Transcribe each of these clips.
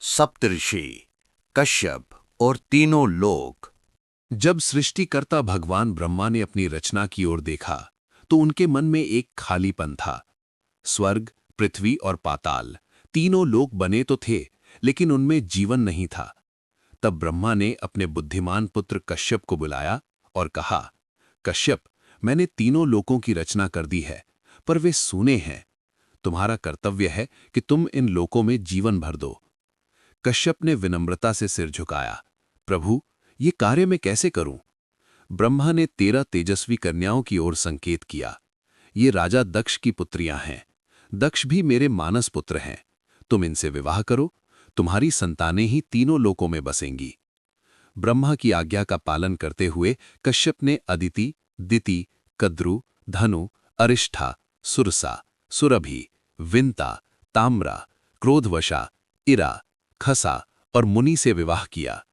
सप्तऋषि, कश्यप और तीनों लोक। जब सृष्टिकर्ता भगवान ब्रह्मा ने अपनी रचना की ओर देखा तो उनके मन में एक खालीपन था। स्वर्ग, पृथ्वी और पाताल तीनों लोक बने तो थे, लेकिन उनमें जीवन नहीं था। तब ब्रह्मा ने अपने बुद्धिमान पुत्र कश्यप को बुलाया और कहा, कश्यप, मैंने तीनों लोकों की रचना कर दी है, पर वे सूने हैं। तुम्हारा कर्तव्य है कि तुम इन लोकों में जीवन भर दो। कश्यप ने विनम्रता से सिर झुकाया, प्रभु, ये कार्य मैं कैसे करूं? ब्रह्मा ने 13 तेजस्वी कन्याओं की ओर संकेत किया। ये राजा दक्ष की पुत्रियां हैं। दक्ष भी मेरे मानस पुत्र हैं। तुम इनसे विवाह करो, तुम्हारी संतानें ही तीनों लोकों में बसेंगी। ब्रह्मा की आज्ञा का पालन करते हुए कश्यप ने अदिति, दिति, कद्रु, धनु, अरिष्ठा, सुरसा, सुरभि, विंता, ताम्रा, क्रोधवशा, इरा, खसा और मुनि से विवाह किया।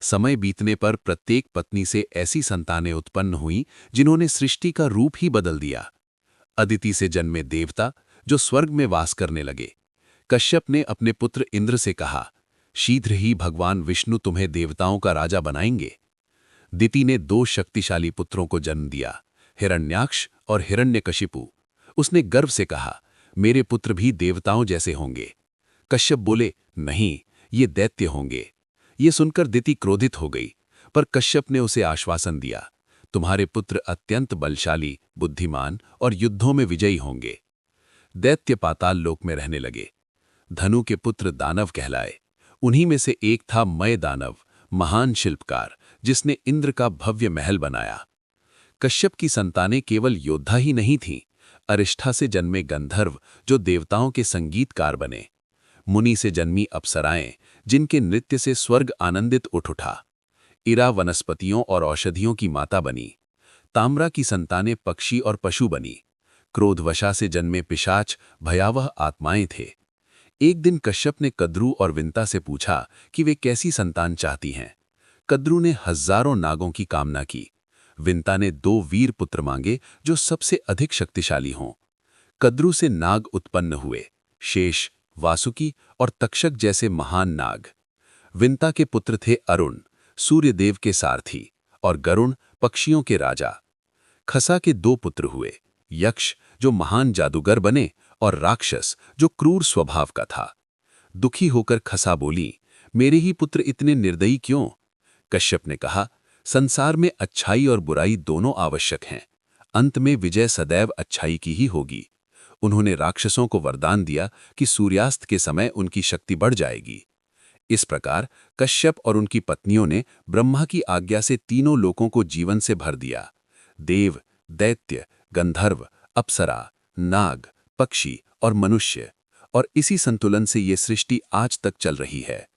समय बीतने पर प्रत्येक पत्नी से ऐसी संतानें उत्पन्न हुईं जिन्होंने सृष्टि का रूप ही बदल दिया। अदिति से जन्मे देवता जो स्वर्ग में वास करने लगे। कश्यप ने अपने पुत्र इंद्र से कहा, शीघ्र ही भगवान विष्णु तुम्हें देवताओं का राजा बनाएंगे। दिति ने 2 शक्तिशाली पुत्रों को जन्म दिया, हिरण्याक्ष और हिरण्यकशिपु। उसने गर्व से कहा, मेरे पुत्र भी देवताओं जैसे होंगे। कश्यप बोले, नहीं, ये दैत्य होंगे। ये सुनकर दिति क्रोधित हो गई, पर कश्यप ने उसे आश्वासन दिया, तुम्हारे पुत्र अत्यंत बलशाली, बुद्धिमान और युद्धों में विजयी होंगे। दैत्य पाताल लोक में रहने लगे। धनु के पुत्र दानव कहलाए। उन्हीं में से एक था मय दानव, महान शिल्पकार, जिसने इंद्र का भव्य महल बनाया। कश्यप की संतानें केवल योद्धा ही नहीं थीं, अरिष्ठा से जन्मे गंधर्व जो देवताओं के संगीतकार बने। मुनि से जन्मी अप्सराएं जिनके नृत्य से स्वर्ग आनंदित उठ उठा। इरा वनस्पतियों और औषधियों की माता बनी। ताम्रा की संतानें पक्षी और पशु बनी। क्रोधवशा से जन्मे पिशाच भयावह आत्माएं थे। एक दिन कश्यप ने कद्रु और विंता से पूछा कि वे कैसी संतान चाहती हैं। कद्रु ने हजारों नागों की कामना की। विंता ने 2 वीर पुत्र मांगे जो सबसे अधिक शक्तिशाली हों। कद्रु से नाग उत्पन्न हुए, शेष, वासुकी और तक्षक जैसे महान नाग। विंता के पुत्र थे अरुण, सूर्यदेव के सारथी, और गरुण, पक्षियों के राजा। खसा के 2 पुत्र हुए, यक्ष जो महान जादूगर बने और राक्षस जो क्रूर स्वभाव का था। दुखी होकर खसा बोली, मेरे ही पुत्र इतने निर्दयी क्यों? कश्यप ने कहा, संसार में अच्छाई और बुराई दोनों आवश्यक हैं। अंत में विजय सदैव अच्छाई की ही होगी। उन्होंने राक्षसों को वरदान दिया कि सूर्यास्त के समय उनकी शक्ति बढ़ जाएगी। इस प्रकार कश्यप और उनकी पत्नियों ने ब्रह्मा की आज्ञा से तीनों लोकों को जीवन से भर दिया। देव, दैत्य, गंधर्व, अप्सरा, नाग, पक्षी और मनुष्य, और इसी संतुलन से ये सृष्टि आज तक चल रही है।